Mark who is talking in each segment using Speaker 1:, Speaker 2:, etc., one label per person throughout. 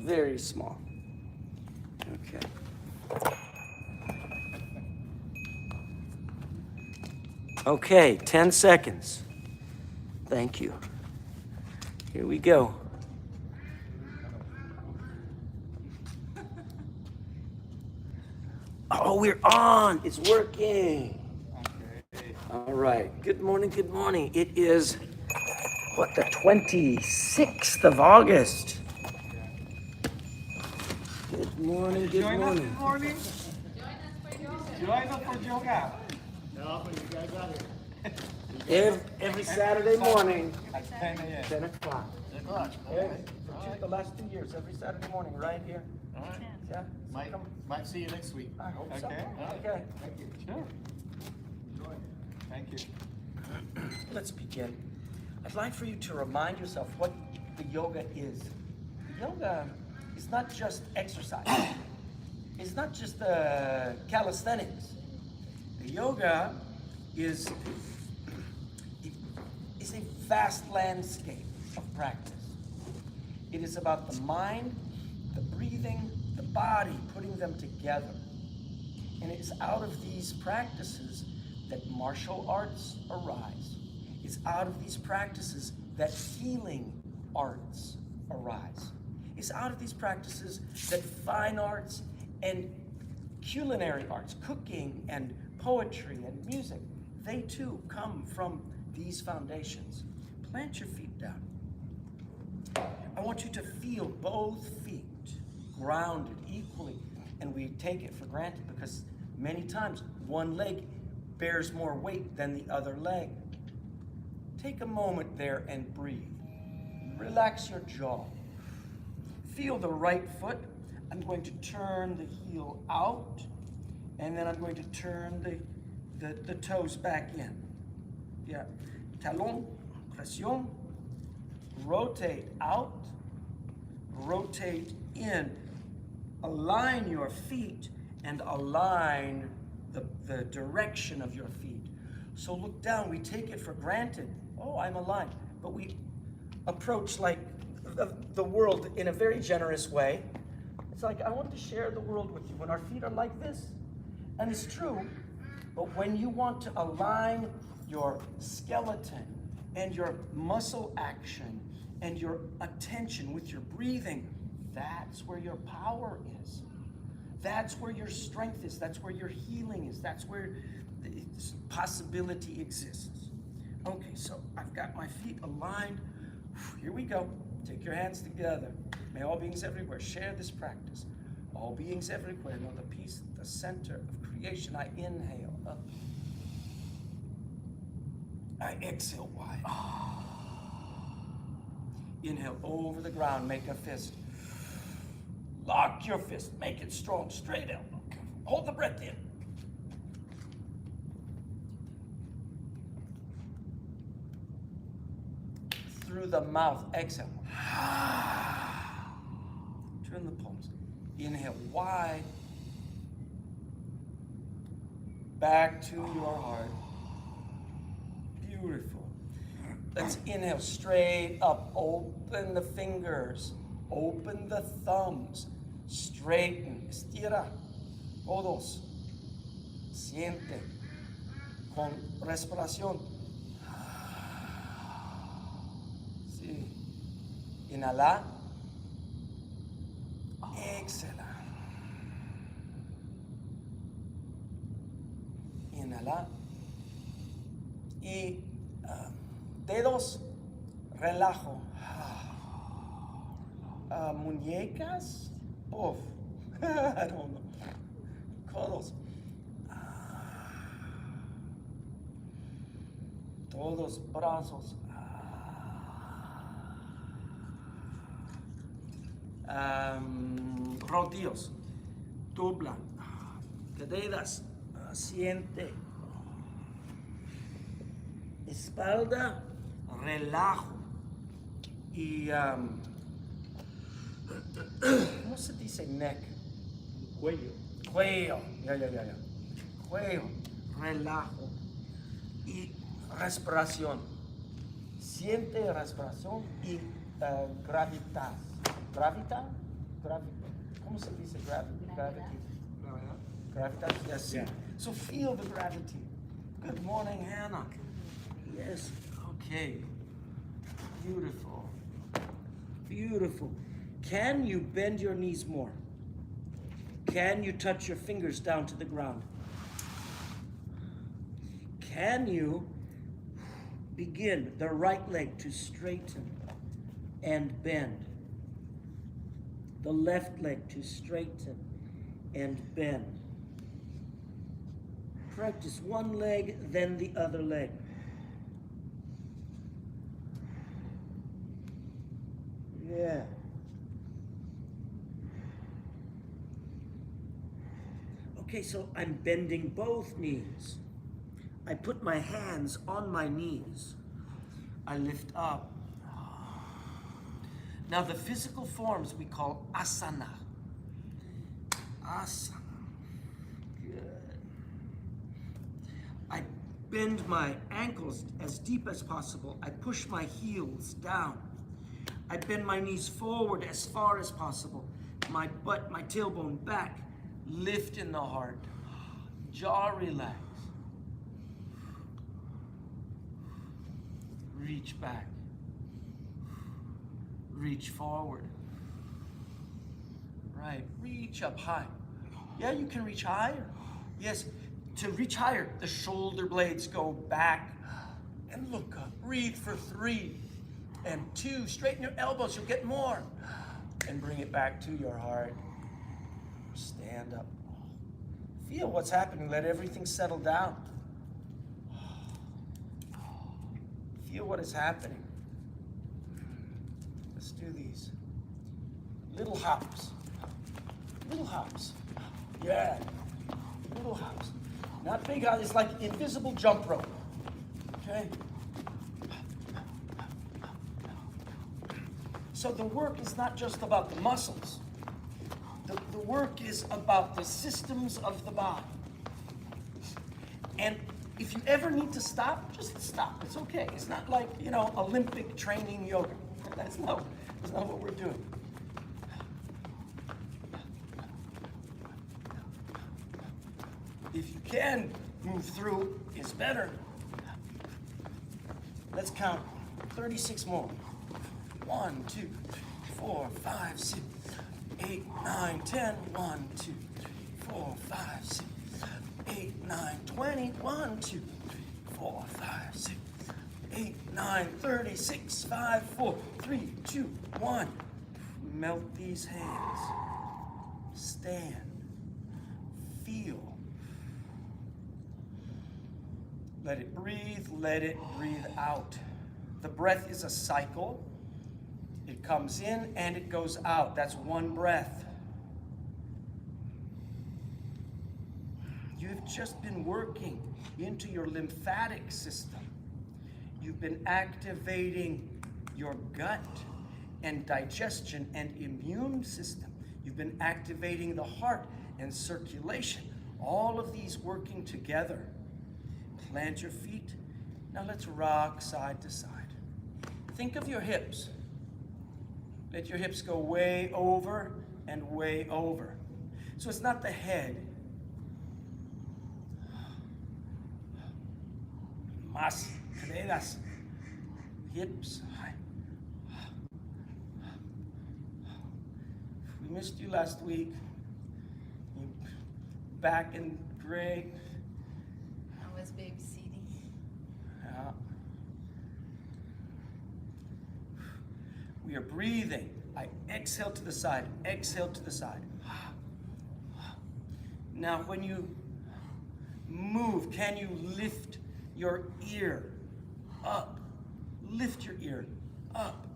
Speaker 1: very small. Okay. Okay, 10 seconds. Thank you. Here we go. Oh, we're on. It's working.
Speaker 2: Okay.
Speaker 1: All right. Good morning. Good morning. It is, the 26th of August. Good morning. Good
Speaker 2: Join us
Speaker 1: morning.
Speaker 2: this morning. Join us for yoga.
Speaker 3: No, but you guys out here.
Speaker 1: Every Saturday morning,
Speaker 2: At 10 a.m.
Speaker 1: 10 o'clock.
Speaker 3: 10 o'clock.
Speaker 1: For the last 2 years, every Saturday morning, right here.
Speaker 3: All right.
Speaker 1: Yeah.
Speaker 3: Might see you next week.
Speaker 1: I hope so.
Speaker 2: Okay.
Speaker 1: Okay. Thank you.
Speaker 2: Sure. Thank you.
Speaker 1: Let's begin. I'd like for you to remind yourself what the yoga is. Yoga is not just exercise. It's not just calisthenics. The yoga is a vast landscape of practice. It is about the mind, the breathing, the body, putting them together. And it is out of these practices that martial arts arise. It's out of these practices that healing arts arise. It's out of these practices that fine arts and culinary arts, cooking and poetry and music, they too come from these foundations. Plant your feet down. I want you to feel both feet grounded equally. And we take it for granted because many times one leg bears more weight than the other leg. Take a moment there and breathe. Relax your jaw. Feel the right foot. I'm going to turn the heel out, and then I'm going to turn the toes back in. Yeah. Talon, pression, rotate out, rotate in. Align your feet and align the direction of your feet. So look down. We take it for granted. Oh, I'm aligned. But we approach like the world in a very generous way. It's like, I want to share the world with you when our feet are like this. And it's true, but when you want to align your skeleton and your muscle action and your attention with your breathing, that's where your power is. That's where your strength is. That's where your healing is. That's where the possibility exists. Okay, so I've got my feet aligned. Here we go. Take your hands together. May all beings everywhere share this practice. All beings everywhere know the peace at the center of creation. I inhale up. I exhale wide. Inhale over the ground. Make a fist. Lock your fist. Make it strong. Straight elbow. Hold the breath in. Through the mouth. Exhale. Turn the palms. Inhale wide. Back to your heart. Beautiful. Let's inhale straight up. Open the fingers. Open the thumbs. Straighten. Estira. Todos. Siente. Con respiración. Sí. Inhala. Exhala. Inhala. Y dedos, relajo. Muñecas, off. I don't know. Codos. Todos brazos. Rodillos. Dobla. Caderas. Siente. Espalda. Relajo. Y ¿cómo se dice neck?
Speaker 3: Cuello.
Speaker 1: Cuello. Ya. Cuello. Relajo. Y respiración. Siente respiración y gravitas. Gravita. ¿Cómo se dice gravity?
Speaker 2: Gravedad.
Speaker 1: Gravitas, yes.
Speaker 3: Yeah.
Speaker 1: So feel the gravity. Good morning, Hannah. Yes. Okay. Beautiful. Beautiful. Can you bend your knees more? Can you touch your fingers down to the ground? Can you begin the right leg to straighten and bend? The left leg to straighten and bend. Practice one leg, then the other leg. Yeah. Okay, so I'm bending both knees. I put my hands on my knees. I lift up. Now the physical forms we call asana. Asana. Good. I bend my ankles as deep as possible. I push my heels down. I bend my knees forward as far as possible. My butt, my tailbone back. Lift in the heart. Jaw relax. Reach back. Reach forward. Right, reach up high. Yeah, you can reach higher. Yes, to reach higher, the shoulder blades go back and look up. Breathe for 3 and 2. Straighten your elbows, you'll get more. And bring it back to your heart. Stand up. Feel what's happening. Let everything settle down. Feel what is happening. Let's do these. Little hops. Little hops. Yeah. Little hops. Not big hops. It's like invisible jump rope. Okay? So the work is not just about the muscles. The work is about the systems of the body. And if you ever need to stop, just stop. It's okay. It's not like, Olympic training yoga. That's not what we're doing. If you can move through, it's better. Let's count 36 more. 1, 2, 3, 4, 5, 6, 8, 9, 10. 1, 2, 3, 4, 5, 6, 8, 9, 20. 1, 2, 3, 4, 5, 6, 8, 9, 36, 5, 4, 3, 2, 1. Melt these hands. Stand. Feel. Let it breathe out. The breath is a cycle. It comes in and it goes out. That's one breath. You've just been working into your lymphatic system. You've been activating your gut and digestion and immune system. You've been activating the heart and circulation. All of these working together. Plant your feet. Now let's rock side to side. Think of your hips. Let your hips go way over and way over. So it's not the head. Más caderas. Hips. We missed you last week. You back and great.
Speaker 2: I was babysitting.
Speaker 1: Yeah. We are breathing. I exhale to the side, exhale to the side. Now, when you move, can you lift your ear up? Lift your ear up.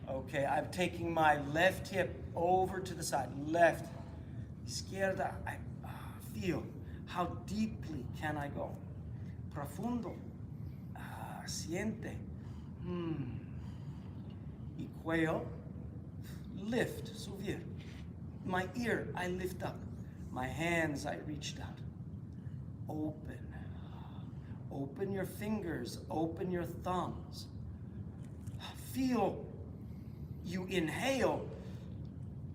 Speaker 1: Okay, I'm taking my left hip over to the side. Left, izquierda. I feel how deeply can I go? Profundo. Siente. Y cuello. Lift, subir. My ear, I lift up. My hands, I reach down. Open. Open your fingers. Open your thumbs. feel you inhale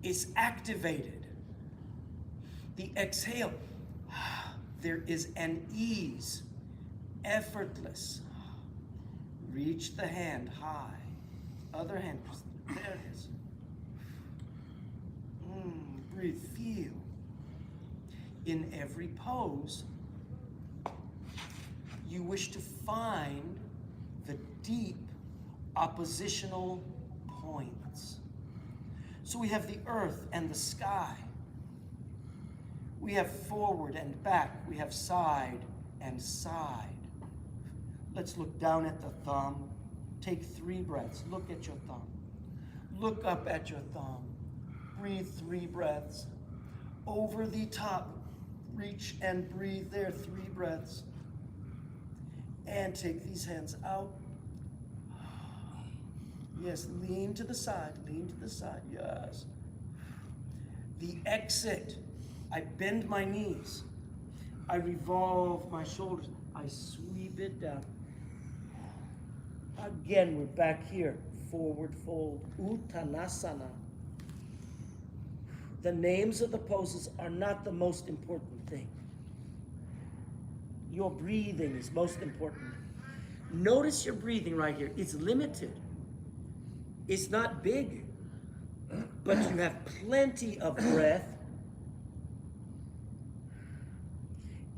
Speaker 1: is activated. The exhale, there is an ease, effortless. Reach the hand high. Other hand, there it is. Breathe, feel. In every pose, you wish to find the deep oppositional points. So we have the earth and the sky. We have forward and back. We have side and side. Let's look down at the thumb. Take 3 breaths. Look at your thumb. Look up at your thumb. Breathe 3 breaths. Over the top, reach and breathe there 3 breaths. And take these hands out. Yes, lean to the side, yes. The exit, I bend my knees. I revolve my shoulders. I sweep it down. Again, we're back here. Forward fold, Uttanasana. The names of the poses are not the most important thing. Your breathing is most important. Notice your breathing right here. It's limited. It's not big, but you have plenty of breath.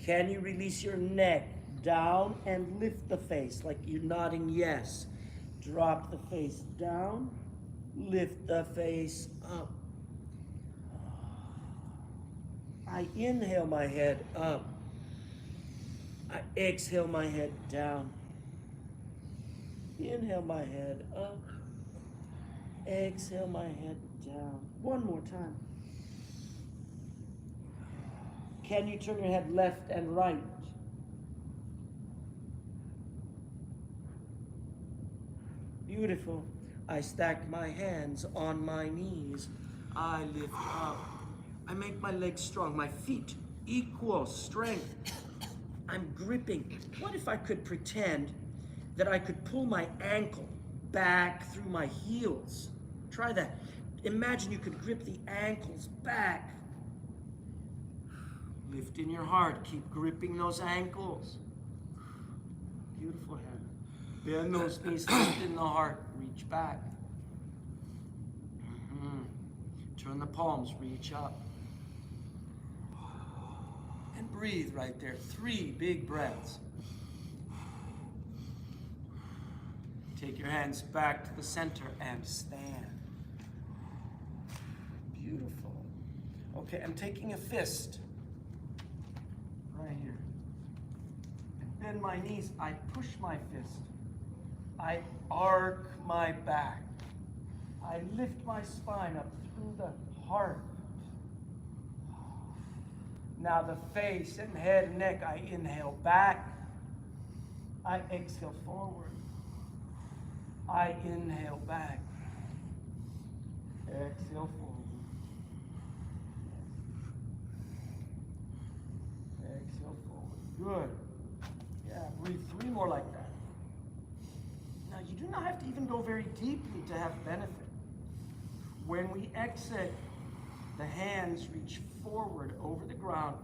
Speaker 1: Can you release your neck down and lift the face like you're nodding yes? Drop the face down, lift the face up. I inhale my head up. I exhale my head down. Inhale my head up. Exhale my head down. One more time. Can you turn your head left and right? Beautiful. I stack my hands on my knees. I lift up. I make my legs strong. My feet equal strength. I'm gripping. What if I could pretend that I could pull my ankle back through my heels? Try that. Imagine you could grip the ankles back. Lift in your heart. Keep gripping those ankles. Beautiful hand. Bend those knees, lift in the heart. Reach back. Turn the palms, reach up. And breathe right there. 3 big breaths. Take your hands back to the center and stand. Beautiful. Okay, I'm taking a fist right here. And bend my knees. I push my fist. I arc my back. I lift my spine up through the heart. Now the face and head and neck, I inhale back. I exhale forward. I inhale back. Exhale forward. Exhale forward. Good. Yeah, breathe 3 more like that. Now you do not have to even go very deeply to have benefit. When we exit, the hands reach forward over the ground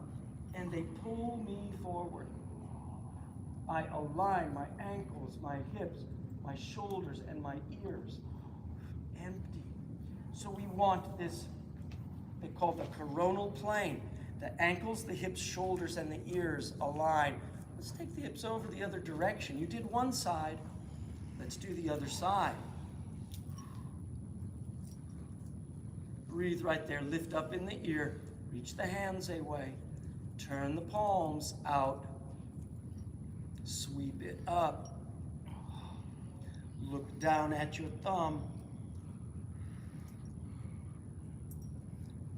Speaker 1: and they pull me forward. I align my ankles, my hips, my shoulders, and my ears. Empty. So we want this, they call the coronal plane. The ankles, the hips, shoulders, and the ears align. Let's take the hips over the other direction. You did one side. Let's do the other side. Breathe right there. Lift up in the ear. Reach the hands away. Turn the palms out. Sweep it up. Look down at your thumb.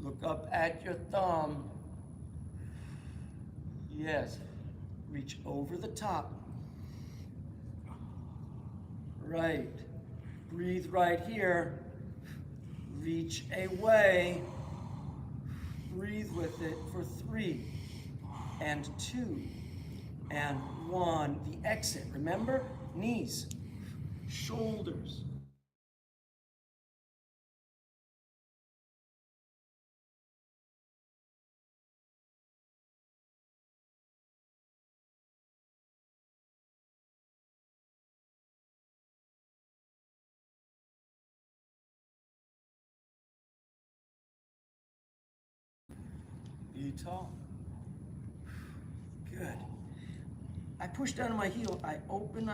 Speaker 1: Look up at your thumb. Yes. Reach over the top. Right. Breathe right here. Reach away. Breathe with it for 3 and 2 and 1. The exit. Remember? Knees, shoulders, Be tall. Good. I push down on my heel. I open,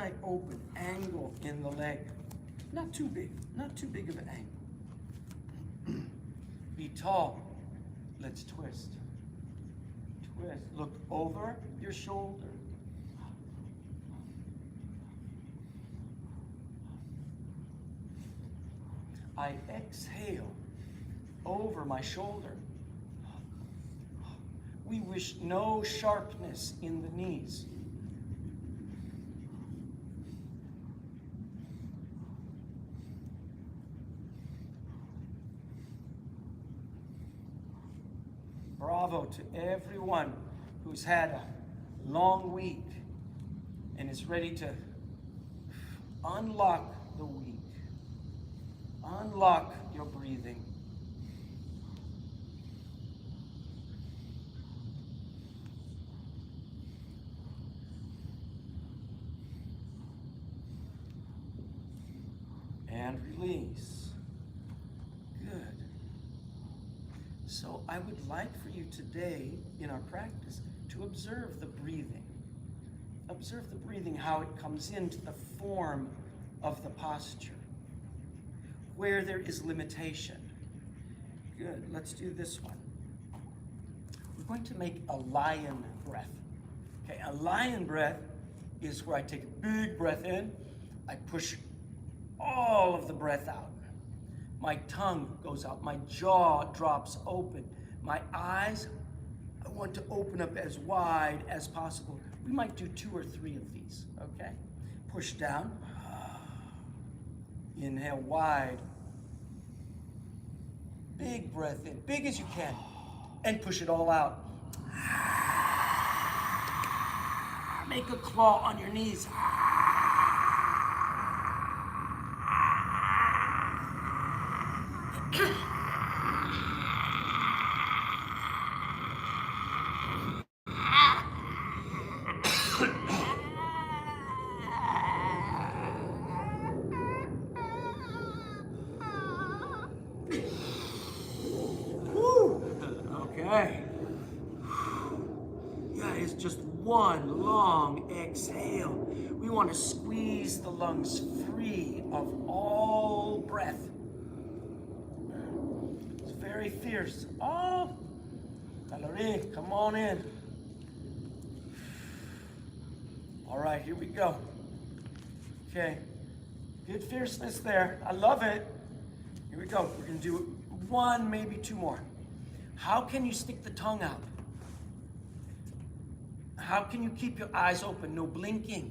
Speaker 1: angle in the leg. Not too big of an angle. Be tall. Let's twist. Twist. Look over your shoulder. I exhale over my shoulder. We wish no sharpness in the knees. Bravo to everyone who's had a long week and is ready to unlock the week. Unlock your breathing. And release. Good. So I would like for you today in our practice to observe the breathing. Observe the breathing, how it comes into the form of the posture. Where there is limitation. Good, let's do this one. We're going to make a lion breath. Okay, a lion breath is where I take a big breath in, I push all of the breath out. My tongue goes out, my jaw drops open. My eyes, I want to open up as wide as possible. We might do 2 or 3 of these, okay? Push down. Inhale wide. Big breath in, big as you can, and push it all out. Make a claw on your knees. Okay. Yeah, it's just one long exhale. We want to squeeze the lungs free of all breath. It's very fierce. Oh, Valerie, come on in. All right, here we go. Okay, good fierceness there. I love it. Here we go. We're going to do 1, maybe 2 more. How can you stick the tongue out? How can you keep your eyes open? No blinking.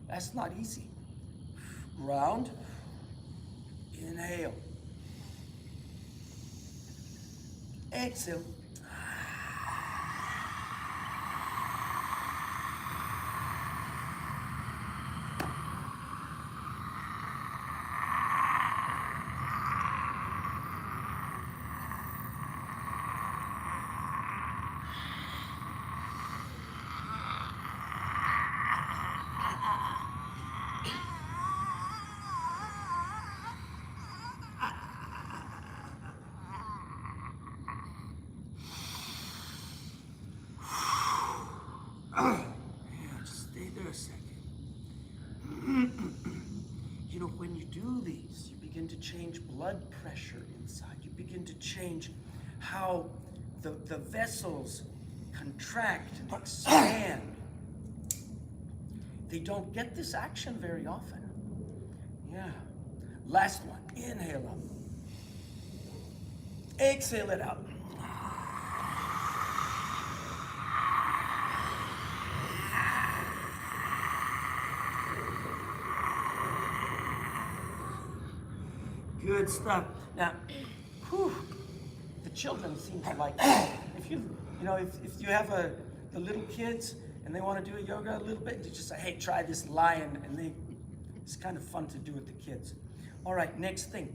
Speaker 1: That's not easy. Ground. Inhale. Exhale. Stay there a second. You know, when you do these, you begin to change blood pressure inside. You begin to change how the vessels contract and expand. They don't get this action very often. Yeah. Last one. Inhale up. Exhale it out. Good stuff. Now, the children seem to like it. If you have the little kids and they want to do a yoga a little bit, you just say, hey, try this lion, and it's kind of fun to do with the kids. All right, next thing.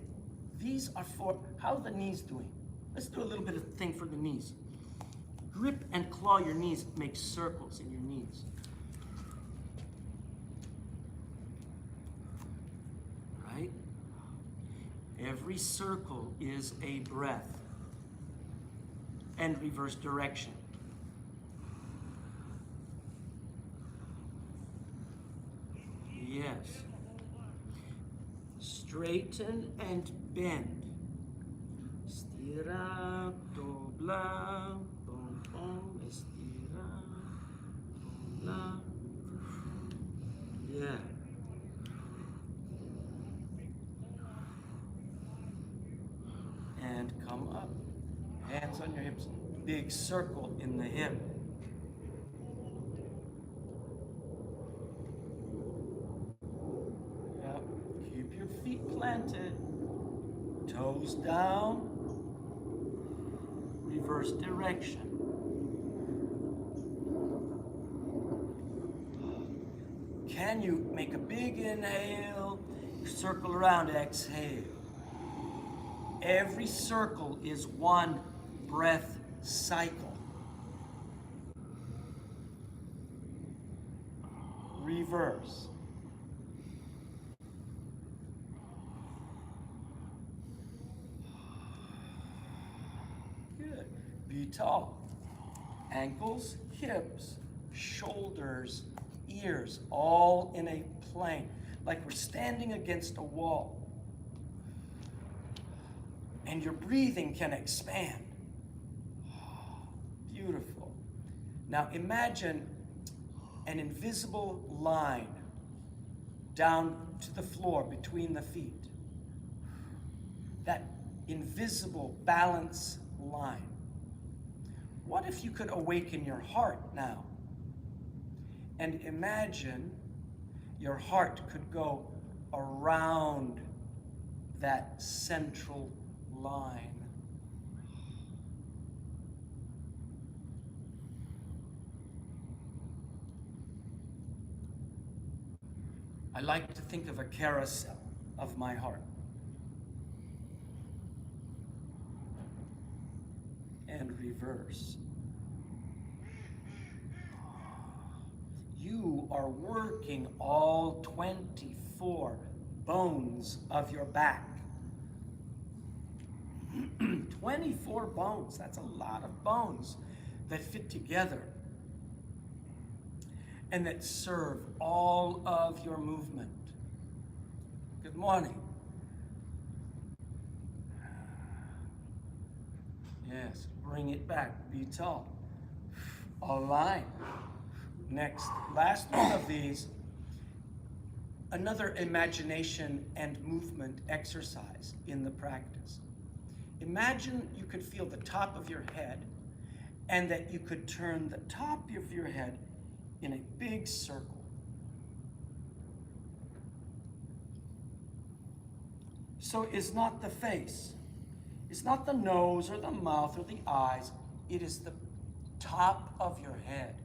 Speaker 1: These are for, how are the knees doing? Let's do a little bit of thing for the knees. Grip and claw your knees, make circles in your knees. Right? Every circle is a breath. and reverse direction. Yes. Straighten and bend. Estira, dobla, bom, bom, estira, dobla. Yeah. And come up. Hands on your hips. Big circle in the hip. Yep. Keep your feet planted. Toes down. Reverse direction. Can you make a big inhale? Circle around, exhale. Every circle is one breath cycle. Reverse. Good. Be tall. Ankles, hips, shoulders, ears, all in a plane, like we're standing against a wall. And your breathing can expand. Beautiful. Now imagine an invisible line down to the floor between the feet. That invisible balance line. What if you could awaken your heart now? And imagine your heart could go around that central line. I like to think of a carousel of my heart. And reverse. You are working all 24 bones of your back. 24 bones, that's a lot of bones that fit together and that serve all of your movement. Good morning. Yes, bring it back, be tall. Align. Next, last one of these, another imagination and movement exercise in the practice. Imagine you could feel the top of your head and that you could turn the top of your head in a big circle. So it's not the face, it's not the nose or the mouth or the eyes, it is the top of your head.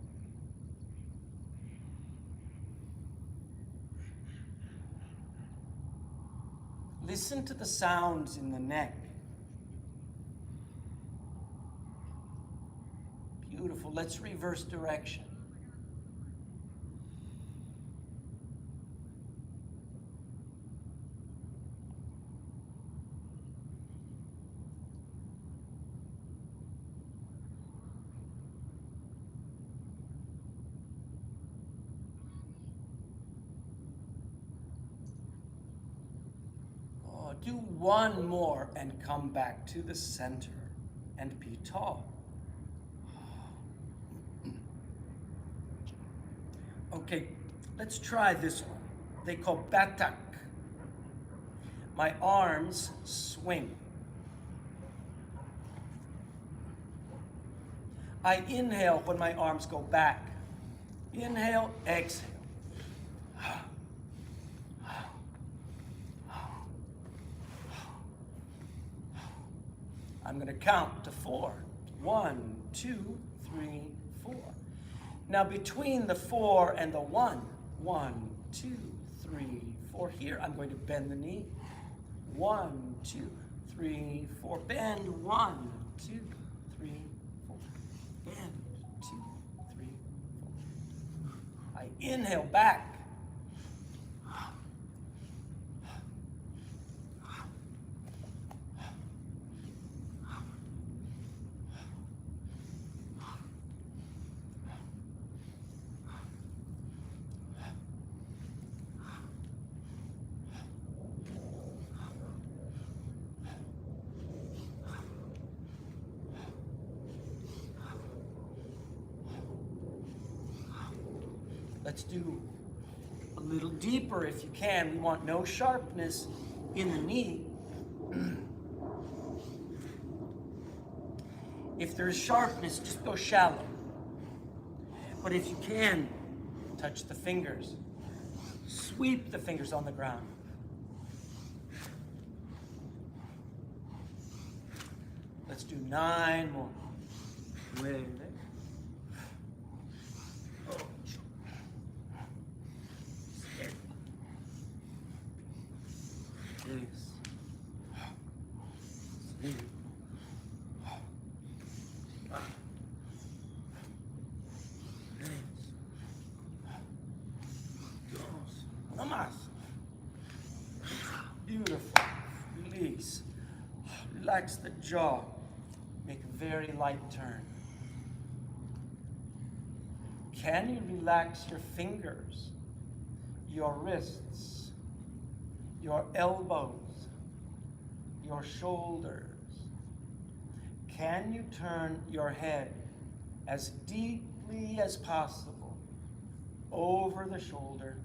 Speaker 1: Listen to the sounds in the neck. Beautiful. Let's reverse direction. Oh, do one more and come back to the center and be tall. Okay, let's try this one. They call batak. My arms swing. I inhale when my arms go back. Inhale, exhale. I'm going to count to 4. 1, 2, 3, 4. Now between the 4 and the 1, 1, 2, 3, 4. Here I'm going to bend the knee. 1, 2, 3, 4. Bend. 1, 2, 3, 4. Bend. 2, 3, 4. I inhale back. Let's do a little deeper if you can. We want no sharpness in the knee. If there's sharpness, just go shallow. But if you can, touch the fingers. Sweep the fingers on the ground. Let's do 9 more. Wait. Beautiful. Release. Relax the jaw. Make a very light turn. Can you relax your fingers, your wrists, your elbows, your shoulders? Can you turn your head as deeply as possible over the shoulder?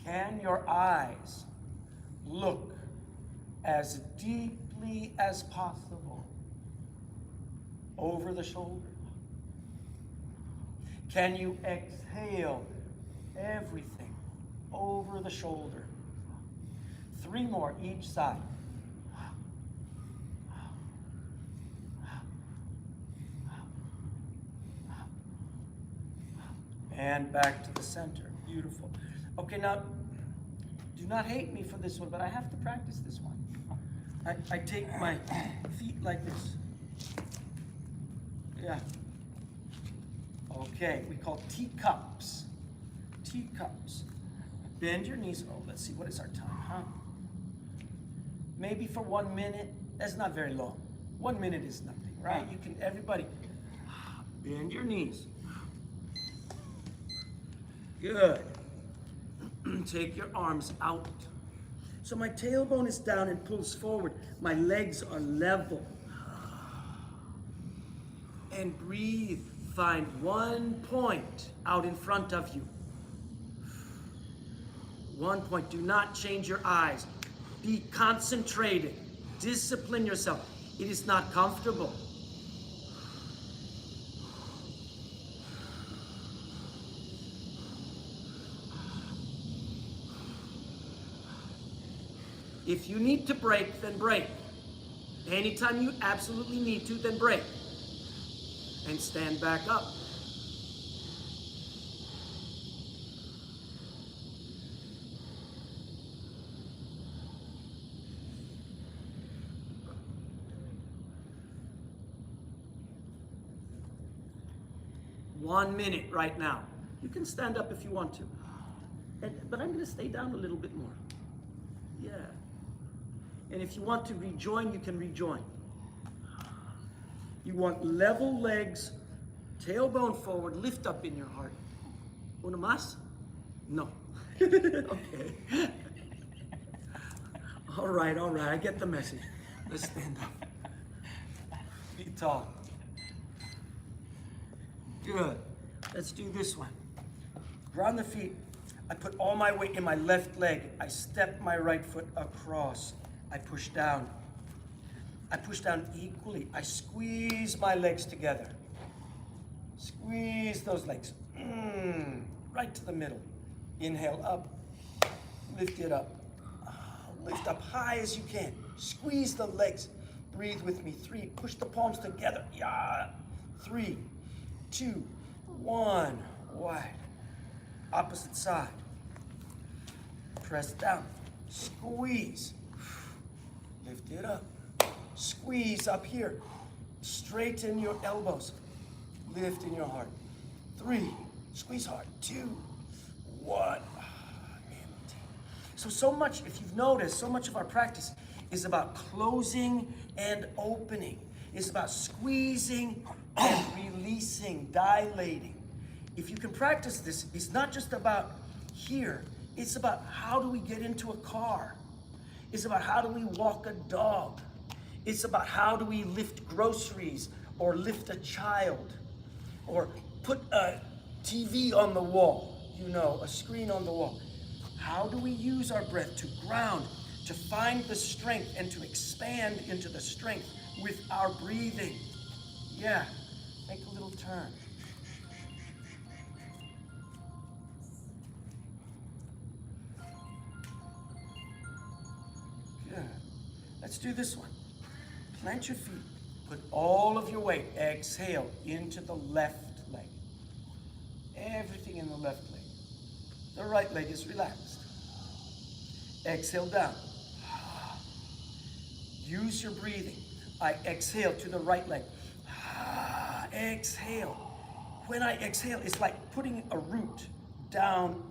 Speaker 1: Can your eyes look as deeply as possible over the shoulder? Can you exhale everything over the shoulder? 3 more each side. And back to the center. Beautiful. Okay, now, do not hate me for this one, but I have to practice this one. I take my feet like this. Yeah. Okay, we call teacups. Teacups. Bend your knees. Oh, let's see, what is our time, huh? Maybe for 1 minute. That's not very long. 1 minute is nothing, right? You can, everybody, bend your knees. Good. Take your arms out. So my tailbone is down and pulls forward. My legs are level. And breathe. Find 1 point out in front of you. 1 point. Do not change your eyes. Be concentrated. Discipline yourself. It is not comfortable. If you need to break, then break. Anytime you absolutely need to, then break. And stand back up. One minute right now. You can stand up if you want to. But I'm going to stay down a little bit more. Yeah. And if you want to rejoin, you can rejoin. You want level legs, tailbone forward, lift up in your heart. Uno más? No. Okay. All right, I get the message. Let's stand up. Be tall. Good. Let's do this one. Ground the feet. I put all my weight in my left leg. I step my right foot across. I push down. I push down equally. I squeeze my legs together. Squeeze those legs. Right to the middle. Inhale up. Lift it up. Lift up high as you can. Squeeze the legs. Breathe with me. 3. Push the palms together. Yeah. 3, 2, 1. Wide. Opposite side. Press down. Squeeze. Lift it up. Squeeze up here. Straighten your elbows. Lift in your heart. 3. Squeeze hard. 2, 1. Empty. So much, if you've noticed, so much of our practice is about closing and opening. It's about squeezing and releasing, dilating. If you can practice this, it's not just about here. It's about how do we get into a car. It's about how do we walk a dog. It's about how do we lift groceries or lift a child or put a TV on the wall, you know, a screen on the wall. How do we use our breath to ground, to find the strength and to expand into the strength with our breathing? Yeah, make a little turn. Good. Let's do this one. Plant your feet. Put all of your weight, exhale, into the left leg. Everything in the left leg. The right leg is relaxed. Exhale down. Use your breathing. I exhale to the right leg. Exhale. When I exhale, it's like putting a root down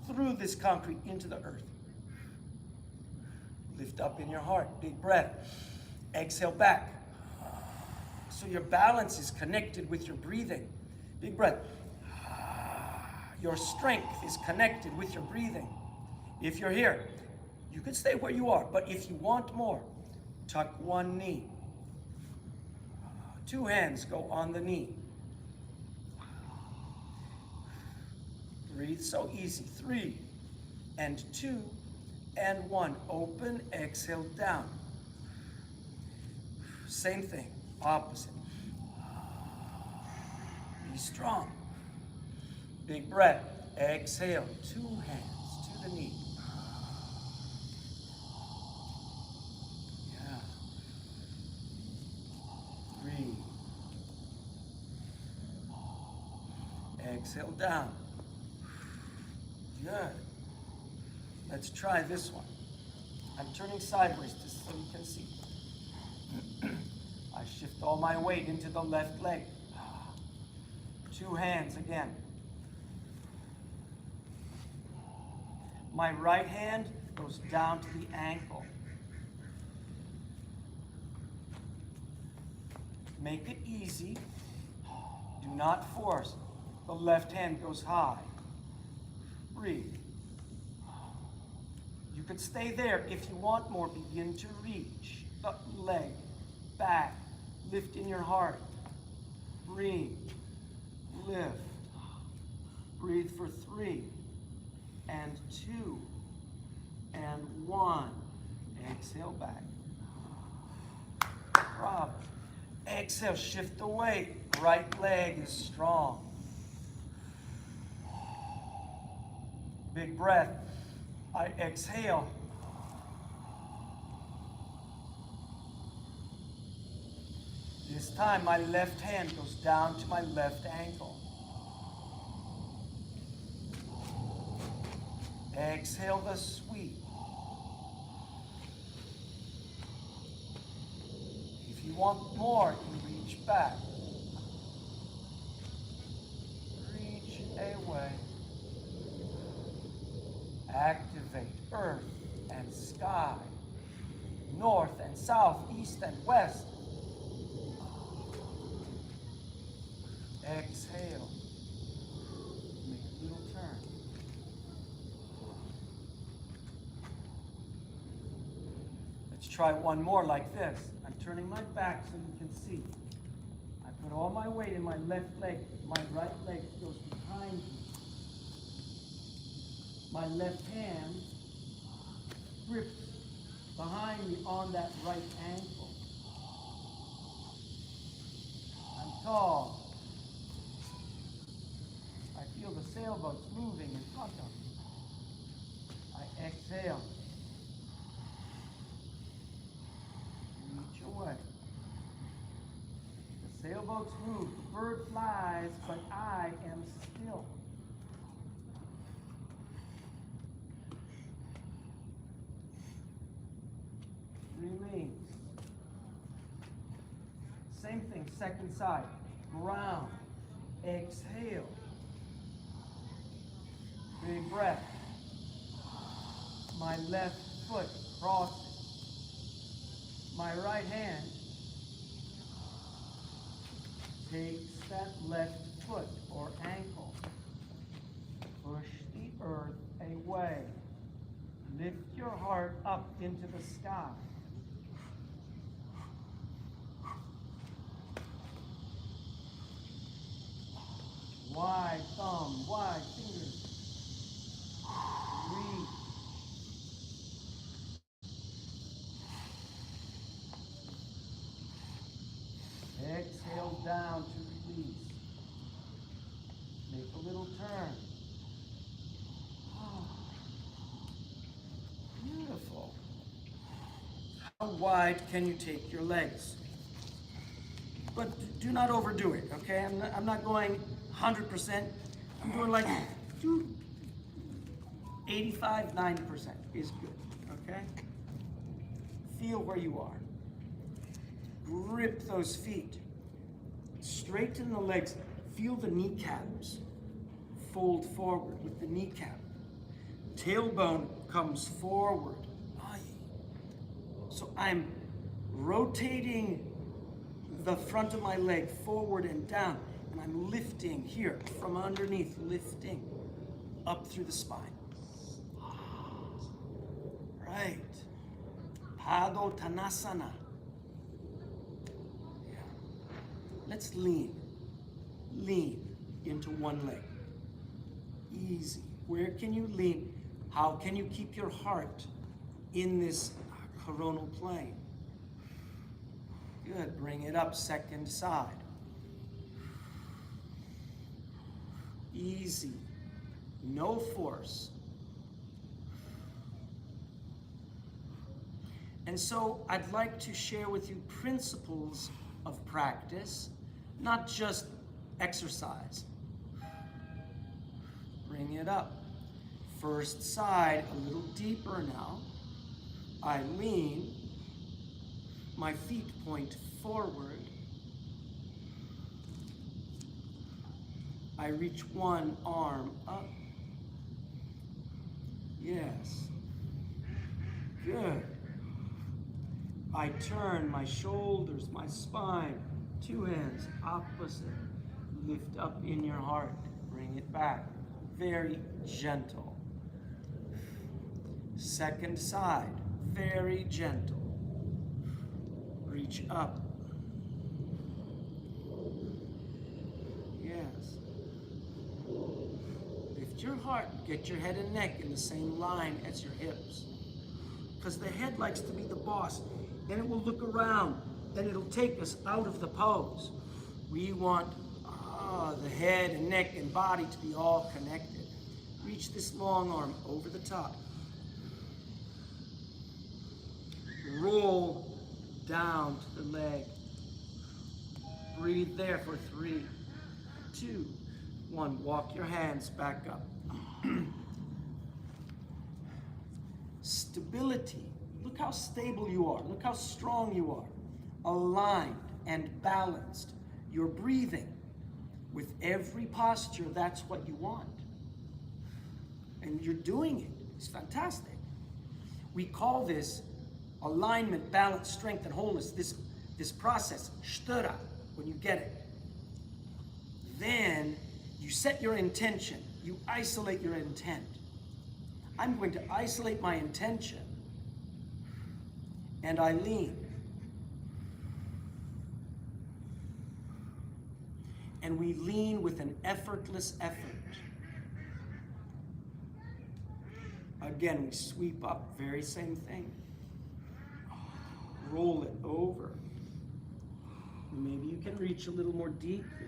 Speaker 1: through this concrete into the earth. Lift up in your heart. Big breath. Exhale back. So your balance is connected with your breathing. Big breath. Your strength is connected with your breathing. If you're here, you can stay where you are, but if you want more, tuck one knee. Two hands go on the knee. Breathe so easy. 3 and 2 and 1. Open, exhale down. Same thing, opposite. Be strong. Big breath. Exhale. 2 hands to the knee. Yeah. Breathe. Exhale down. Good. Let's try this one. I'm turning sideways just so you can see. I shift all my weight into the left leg. 2 hands again. My right hand goes down to the ankle. Make it easy. Do not force. The left hand goes high. Breathe. You could stay there. If you want more, begin to reach the leg back. Lift in your heart. Breathe. Lift. Breathe for 3 and 2 and 1. Exhale back. Bravo. Exhale, shift the weight. Right leg is strong. Big breath. I exhale. This time my left hand goes down to my left ankle. Exhale the sweep. If you want more, you reach back. Reach away. Activate earth and sky, north and south, east and west. Exhale. Make a little turn. Let's try one more like this. I'm turning my back so you can see. I put all my weight in my left leg. My right leg goes behind me. My left hand grips behind me on that right ankle. I'm tall. I feel the sailboats moving in front of me. I exhale. Reach away. The sailboats move, the bird flies, but I am still. Release. Same thing, second side. Ground. Exhale. Big breath. My left foot crosses. My right hand takes that left foot or ankle. Push the earth away. Lift your heart up into the sky. Wide thumb, wide fingers. Breathe. Exhale down to release. Make a little turn. Oh, beautiful. How wide can you take your legs? But do not overdo it, okay? I'm not going 100%. I'm doing like 85, 90% is good, okay? Feel where you are. Grip those feet. Straighten the legs. Feel the kneecaps. Fold forward with the kneecap. Tailbone comes forward. So I'm rotating the front of my leg forward and down, and I'm lifting here from underneath, lifting up through the spine. Right. Padottanasana. Yeah. Let's lean into one leg. Easy. Where can you lean? How can you keep your heart in this coronal plane? Good. Bring it up, second side. Easy. No force. And so I'd like to share with you principles of practice, not just exercise. Bring it up. First side, a little deeper now. I lean. My feet point forward. I reach one arm up. Yes. Good. I turn my shoulders, my spine, two hands opposite. Lift up in your heart. Bring it back. Very gentle. Second side. Very gentle. Reach up. Yes. Lift your heart. Get your head and neck in the same line as your hips. Because the head likes to be the boss. Then it will look around. Then it'll take us out of the pose. We want the head and neck and body to be all connected. Reach this long arm over the top. Roll down to the leg. Breathe there for 3, 2, 1. Walk your hands back up. Stability. Look how stable you are. Look how strong you are. Aligned and balanced. You're breathing. With every posture, that's what you want. And you're doing it. It's fantastic. We call this alignment, balance, strength, and wholeness. This process, shtura, when you get it. Then you set your intention. You isolate your intent. I'm going to isolate my intention. And I lean. And we lean with an effortless effort. Again, we sweep up, very same thing. Roll it over. Maybe you can reach a little more deeply.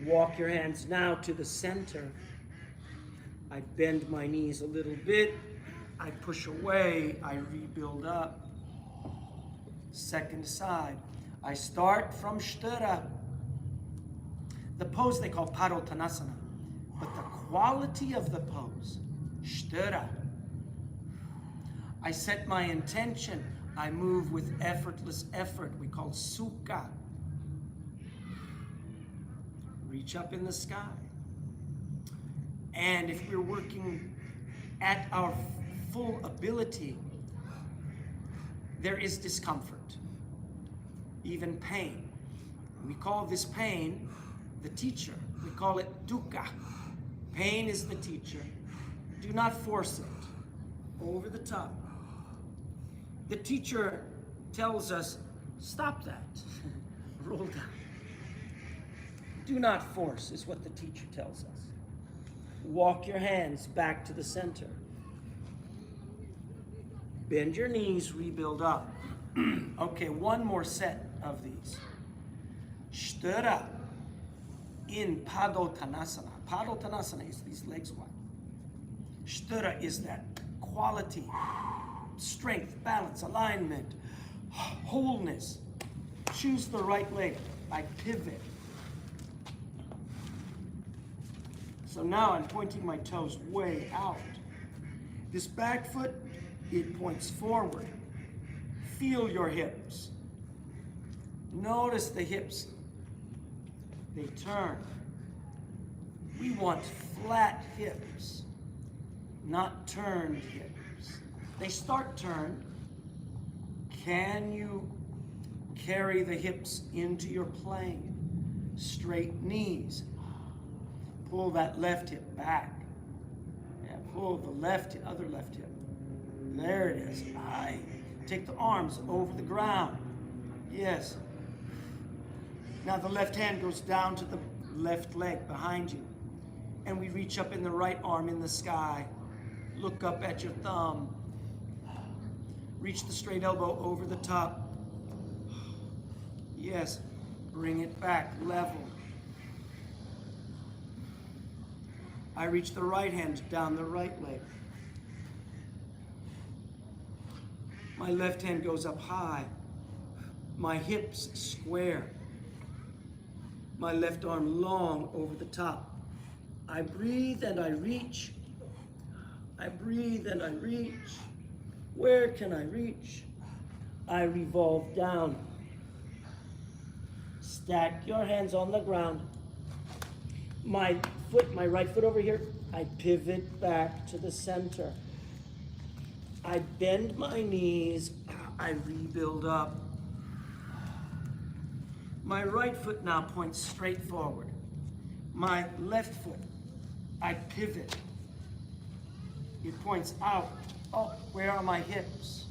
Speaker 1: Walk your hands now to the center. I bend my knees a little bit. I push away. I rebuild up. Second side. I start from shtura. The pose they call padottanasana. But the quality of the pose, shtura. I set my intention. I move with effortless effort. We call sukha. Reach up in the sky. And if we're working at our full ability, there is discomfort, even pain. We call this pain the teacher. We call it dukkha. Pain is the teacher. Do not force it. Over the top. The teacher tells us, stop that. roll down. Do not force, is what the teacher tells us. Walk your hands back to the center. Bend your knees, rebuild up. Okay, one more set of these. Stood up in Padottanasana. Padottanasana is these legs wide. Sthura is that quality, strength, balance, alignment, wholeness. Choose the right leg. I pivot. So now I'm pointing my toes way out. This back foot, it points forward. Feel your hips. Notice the hips. They turn. We want flat hips, not turned hips. They start turned. Can you carry the hips into your plane? Straight knees. Pull that left hip back. Yeah, pull the left hip, other left hip. There it is. Aye. Take the arms over the ground. Yes. Now the left hand goes down to the left leg behind you. And we reach up in the right arm in the sky. Look up at your thumb. Reach the straight elbow over the top. Yes. Bring it back, level. I reach the right hand down the right leg. My left hand goes up high. My hips square. My left arm long over the top. I breathe and I reach. I breathe and I reach. Where can I reach? I revolve down. Stack your hands on the ground. My right foot over here, I pivot back to the center. I bend my knees, I rebuild up. My right foot now points straight forward. My left foot, I pivot. It points out. Oh, where are my hips?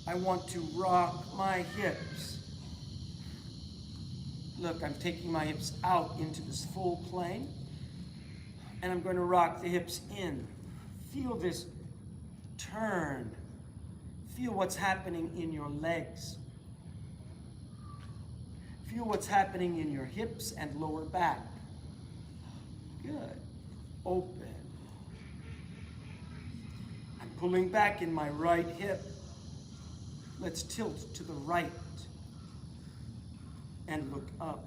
Speaker 1: I want to rock my hips. Look, I'm taking my hips out into this full plane, and I'm going to rock the hips in. Feel this turn. Feel what's happening in your legs. Feel what's happening in your hips and lower back. Good. Open. I'm pulling back in my right hip. Let's tilt to the right. And look up.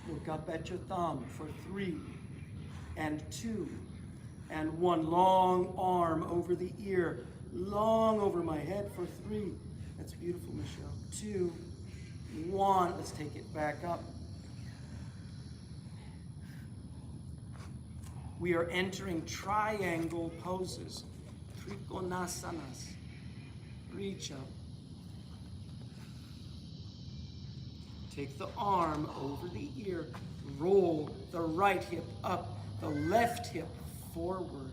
Speaker 1: Look up at your thumb for 3 and 2 and 1. Long arm over the ear, long over my head for 3. That's beautiful, Michelle. 2, 1. Let's take it back up. We are entering triangle poses. Trikonasanas. Reach up. Take the arm over the ear. Roll the right hip up, the left hip forward.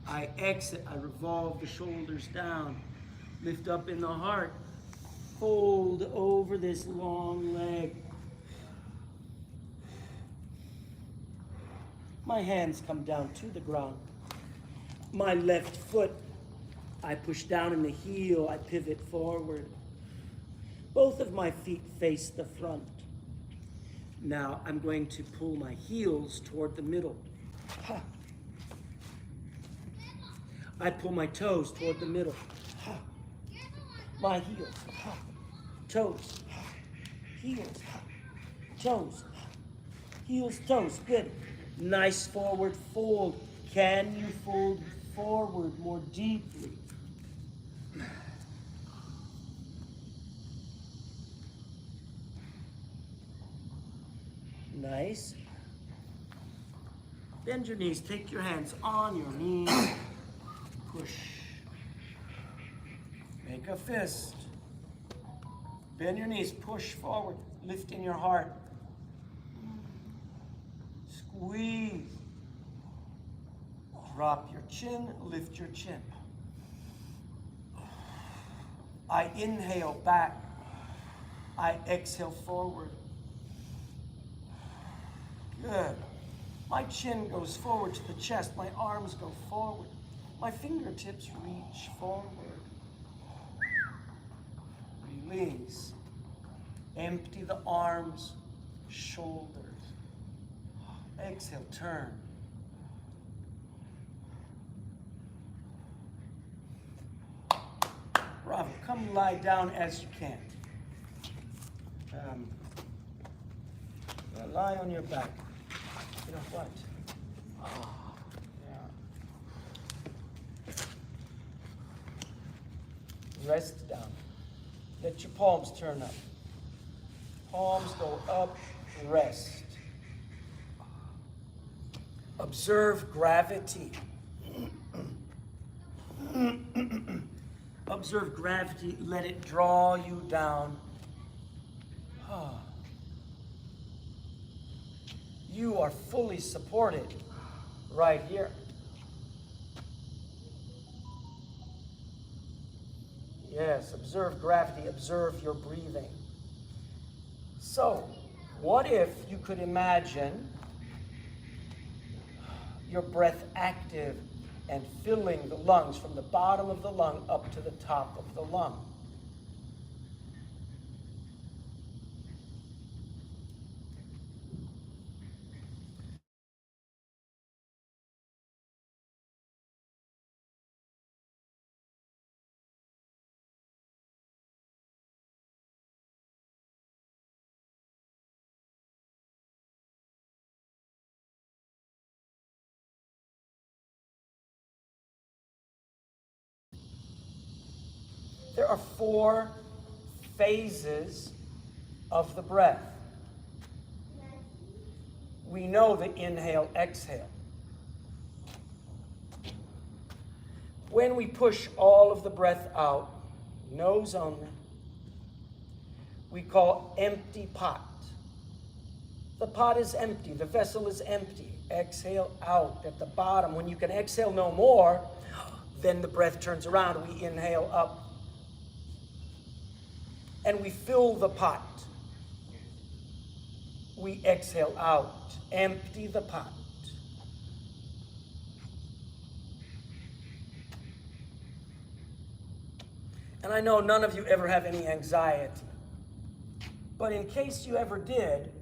Speaker 1: I exit. I revolve the shoulders down. Lift up in the heart. Fold over this long leg. My hands come down to the ground. My left foot, I push down in the heel. I pivot forward. Both of my feet face the front. Now I'm going to pull my heels toward the middle. Ha. I pull my toes toward the middle. Ha. My heels. Ha. Toes. Ha. Heels. Ha. Toes. Ha. Heels, toes. Good. Nice forward fold. Can you fold forward more deeply? Nice. Bend your knees. Take your hands on your knees. Push. Make a fist. Bend your knees. Push forward. Lift in your heart. Squeeze. Drop your chin. Lift your chin. I inhale back. I exhale forward. Good. My chin goes forward to the chest. My arms go forward. My fingertips reach forward. Release. Empty the arms, shoulders. Exhale, turn. Bravo. Come lie down as you can. Lie on your back. You know what? Yeah. Rest down. Let your palms turn up. Palms go up, rest. Observe gravity. Observe gravity. Let it draw you down. You are fully supported right here. Yes, observe gravity, observe your breathing. So, what if you could imagine your breath active and filling the lungs from the bottom of the lung up to the top of the lung? There are 4 phases of the breath. We know the inhale, exhale. When we push all of the breath out, nose only, we call empty pot. The pot is empty, the vessel is empty. Exhale out at the bottom. When you can exhale no more, then the breath turns around. We inhale up. And we fill the pot. We exhale out. Empty the pot. And I know none of you ever have any anxiety. But in case you ever did,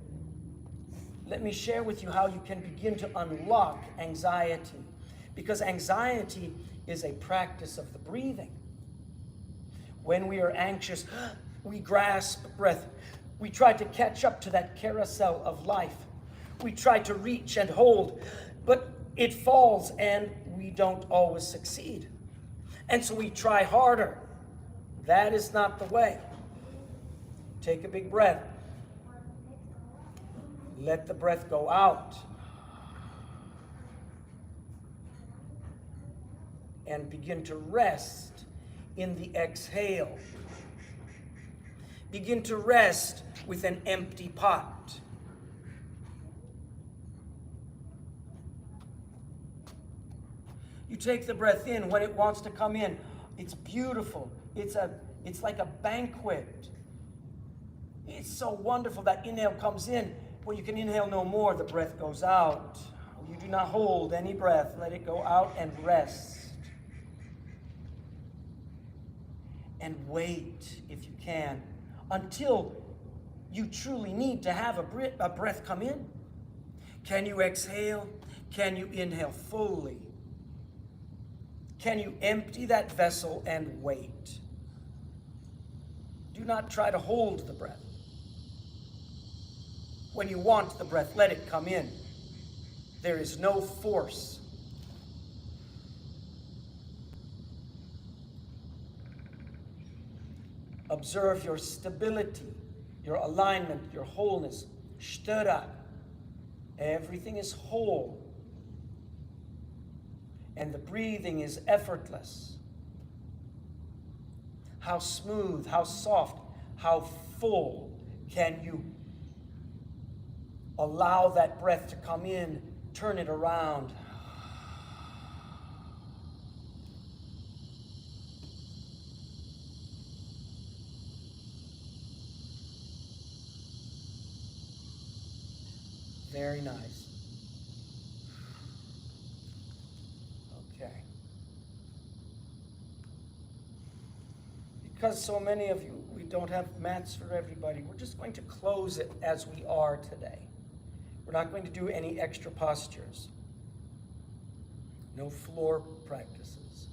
Speaker 1: let me share with you how you can begin to unlock anxiety. Because anxiety is a practice of the breathing. When we are anxious, we grasp breath. We try to catch up to that carousel of life. We try to reach and hold, but it falls and we don't always succeed. And so we try harder. That is not the way. Take a big breath. Let the breath go out. And begin to rest in the exhale. Begin to rest with an empty pot. You take the breath in when it wants to come in. It's beautiful. It's like a banquet. It's so wonderful. That inhale comes in. When you can inhale no more, the breath goes out. You do not hold any breath. Let it go out and rest. And wait, if you can, until you truly need to have a breath come in. Can you exhale? Can you inhale fully? Can you empty that vessel and wait? Do not try to hold the breath. When you want the breath, let it come in. There is no force. Observe your stability, your alignment, your wholeness. Störa. Everything is whole. And the breathing is effortless. How smooth, how soft, how full can you allow that breath to come in, turn it around. Very nice. Okay. Because so many of you, we don't have mats for everybody, we're just going to close it as we are today. We're not going to do any extra postures. No floor practices.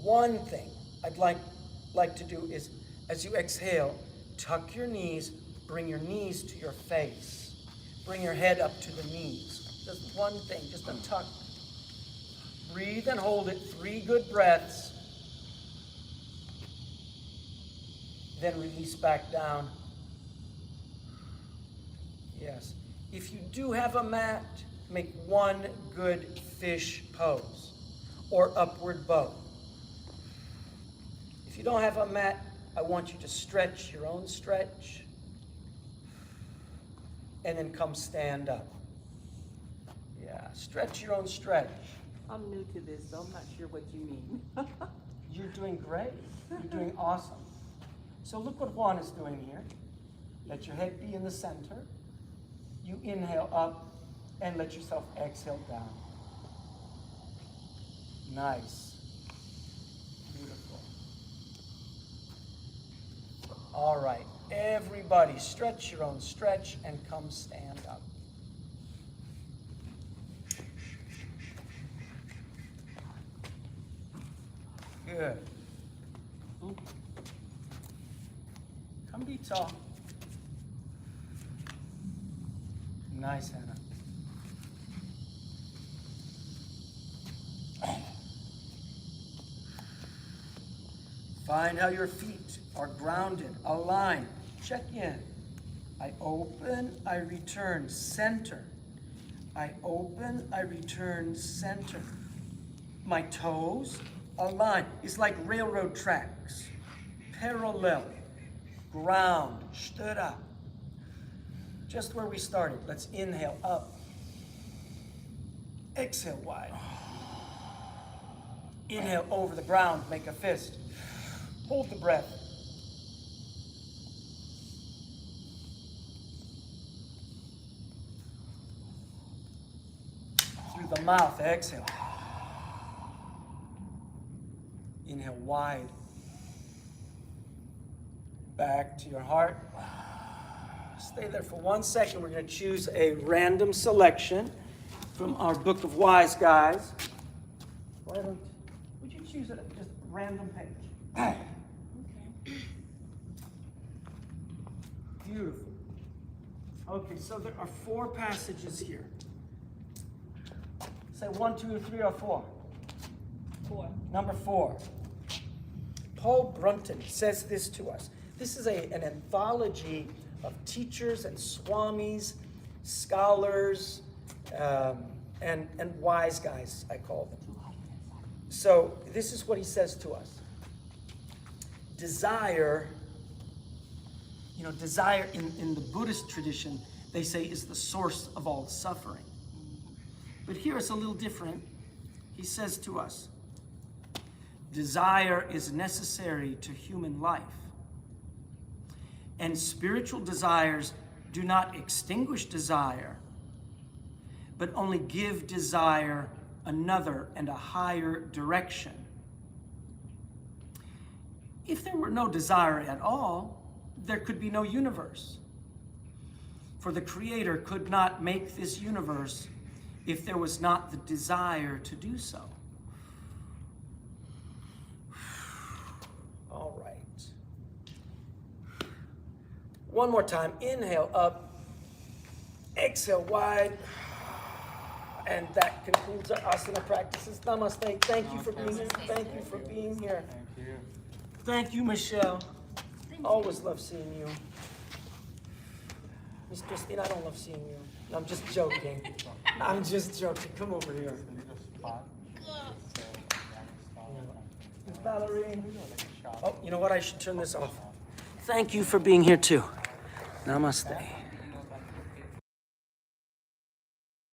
Speaker 1: One thing I'd like to do is, as you exhale, tuck your knees, bring your knees to your face. Bring your head up to the knees. Just one thing, just a tuck. Breathe and hold it 3 good breaths. Then release back down. Yes. If you do have a mat, make 1 good fish pose or upward bow. If you don't have a mat, I want you to stretch your own stretch and then come stand up. Yeah, stretch your own stretch.
Speaker 4: I'm new to this, so I'm not sure what you mean.
Speaker 1: You're doing great. You're doing awesome. So look what Juan is doing here. Let your head be in the center. You inhale up and let yourself exhale down. Nice. Beautiful. All right. Everybody, stretch your own stretch and come stand up. Good. Come be tall. Nice, Hannah. Find how your feet are grounded, aligned. Check in. I open, I return, center. I open, I return, center. My toes align. It's like railroad tracks. Parallel. Ground. Stood up. Just where we started. Let's inhale up. Exhale wide. Inhale over the ground. Make a fist. Hold the breath. Through the mouth. Exhale. Inhale wide. Back to your heart. Stay there for 1 second. We're going to choose a random selection from our Book of Wise Guys. Would you choose just a random page? Okay. Beautiful. Okay, so there are 4 passages here. Say 1, 2, 3, or 4.
Speaker 4: 4.
Speaker 1: Number 4. Paul Brunton says this to us. This is an anthology of teachers and swamis, scholars, and wise guys, I call them. So this is what he says to us. Desire, desire in the Buddhist tradition, they say is the source of all suffering. But here it's a little different. He says to us, desire is necessary to human life. And spiritual desires do not extinguish desire, but only give desire another and a higher direction. If there were no desire at all, there could be no universe. For the Creator could not make this universe if there was not the desire to do so. All right. One more time. Inhale up. Exhale wide. And that concludes our asana practices. Namaste. Thank you for being here. Thank you for being here.
Speaker 3: Thank you.
Speaker 1: Thank you, Michelle. Always love seeing you. Miss Christine, I don't love seeing you. No, I'm just joking. I'm just joking. Come over here. Miss Valerie. Oh, you know what? I should turn this off. Thank you for being here too. Namaste.